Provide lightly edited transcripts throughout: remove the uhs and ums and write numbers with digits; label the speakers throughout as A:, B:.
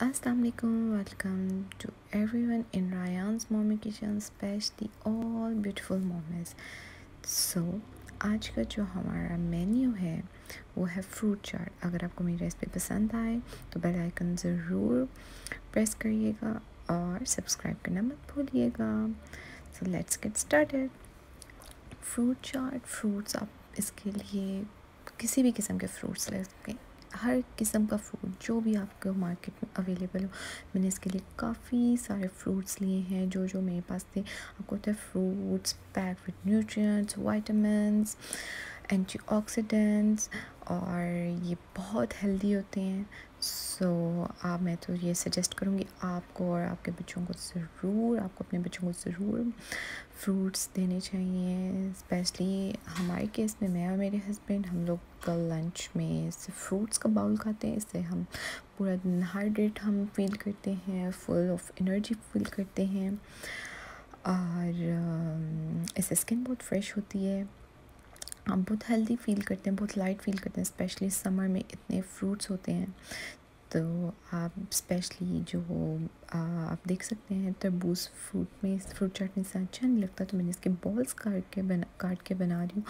A: Assalamu alaikum, welcome to everyone in Ryan's Mommy Kitchen, especially all beautiful mommies. So आज का जो हमारा menu है वो है फ्रूट चाट। अगर आपको मेरी रेसिपी पसंद आए तो बेल आइकन ज़रूर प्रेस करिएगा और सब्सक्राइब करना मत भूलिएगा। So let's get started. Fruit chaat, fruits आप इसके लिए किसी भी किस्म के फ्रूट्स ले सकते हैं, हर किस्म का फ्रूट जो भी आपको मार्केट में अवेलेबल हो। मैंने इसके लिए काफ़ी सारे फ्रूट्स लिए हैं जो मेरे पास थे। आपको होता है fruits pack with nutrients, vitamins, antioxidants, और ये बहुत हेल्दी होते हैं। मैं तो ये सजेस्ट करूँगी आपको और आपके बच्चों को ज़रूर, आपको अपने बच्चों को ज़रूर फ्रूट्स देने चाहिए। स्पेशली हमारे केस में मैं और मेरे हस्बैंड, हम लोग का लंच में सिर्फ फ्रूट्स का बाउल खाते हैं। इससे हम पूरा दिन हाइड्रेट हम फील करते हैं, फुल ऑफ एनर्जी फील करते हैं, और इससे स्किन बहुत फ्रेश होती है। हम बहुत हेल्दी फील करते हैं, बहुत लाइट फील करते हैं। स्पेशली समर में इतने फ्रूट्स होते हैं, तो आप स्पेशली जो आप देख सकते हैं तरबूज फ्रूट चाट में से अच्छा नहीं लगता, तो मैंने इसके बॉल्स काट के बना रही हूँ।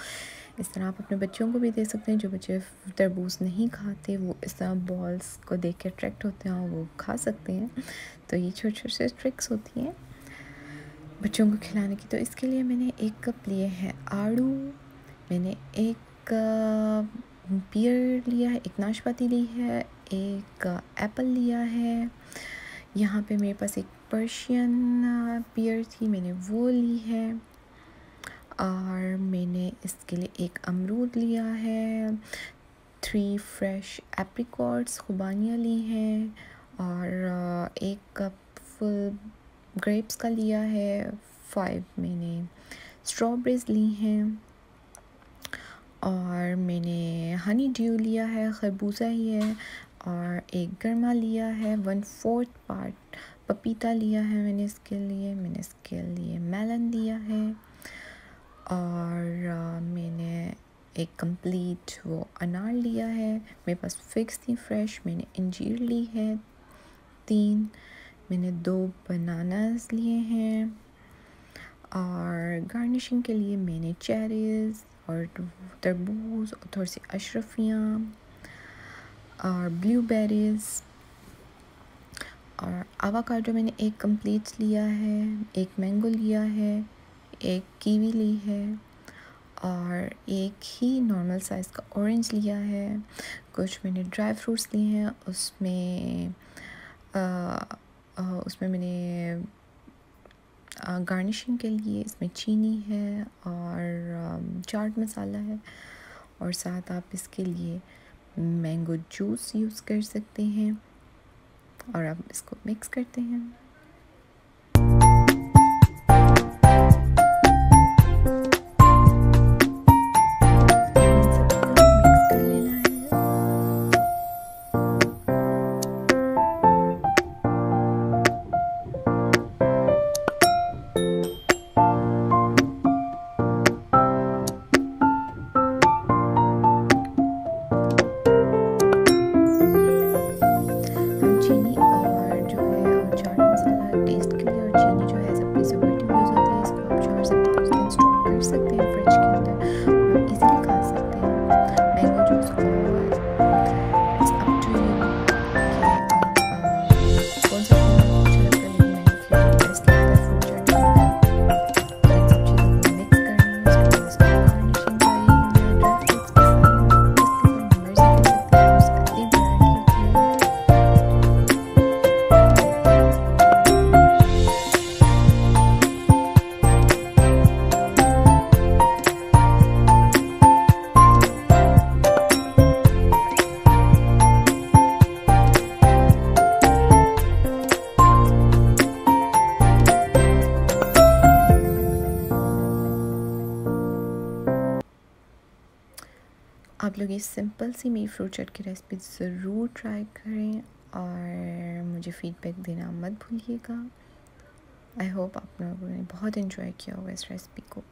A: इस तरह आप अपने बच्चों को भी दे सकते हैं। जो बच्चे तरबूज नहीं खाते वो इस तरह बॉल्स को देख के अट्रैक्ट होते हैं और वो खा सकते हैं। तो ये छोटे छोटे ट्रिक्स होती हैं बच्चों को खिलाने की। तो इसके लिए मैंने 1 कप लिए हैं आड़ू, मैंने 1 पियर लिया है, 1 नाशपाती ली है, 1 एप्पल लिया है। यहाँ पे मेरे पास 1 पर्शियन पियर थी, मैंने वो ली है। और मैंने इसके लिए 1 अमरूद लिया है, 3 फ्रेश एप्रिकॉट्स खुबानियाँ ली हैं, और 1 कप फुल ग्रेप्स का लिया है, 5 मैंने स्ट्रॉबेरीज ली हैं, और मैंने हनी ड्यू लिया है, खरबूजा ही है, और 1 गरमा लिया है, 1/4 पार्ट पपीता लिया है मैंने इसके लिए मेलन लिया है, और मैंने 1 कंप्लीट वो अनार लिया है। मेरे पास फिग्स थी फ्रेश, मैंने अंजीर ली है 3, मैंने 2 बनानास लिए हैं, और गार्निशिंग के लिए मैंने चेरीज़ और तरबूज और थोड़ी सी अशरफियाँ और ब्लूबेरीज़ और आवाकाडो मैंने 1 कंप्लीट लिया है, 1 मैंगो लिया है, 1 कीवी ली है, और 1 ही नॉर्मल साइज़ का ऑरेंज लिया है। कुछ मैंने ड्राई फ्रूट्स लिए हैं, उसमें मैंने गार्निशिंग के लिए इसमें चीनी है और चाट मसाला है, और साथ आप इसके लिए मैंगो जूस यूज़ कर सकते हैं, और अब इसको मिक्स करते हैं। आप लोग ये सिंपल सी मेरी फ्रूट चाट की रेसिपी ज़रूर ट्राई करें और मुझे फ़ीडबैक देना मत भूलिएगा। आई होप आप लोगों ने बहुत इन्जॉय किया होगा इस रेसिपी को।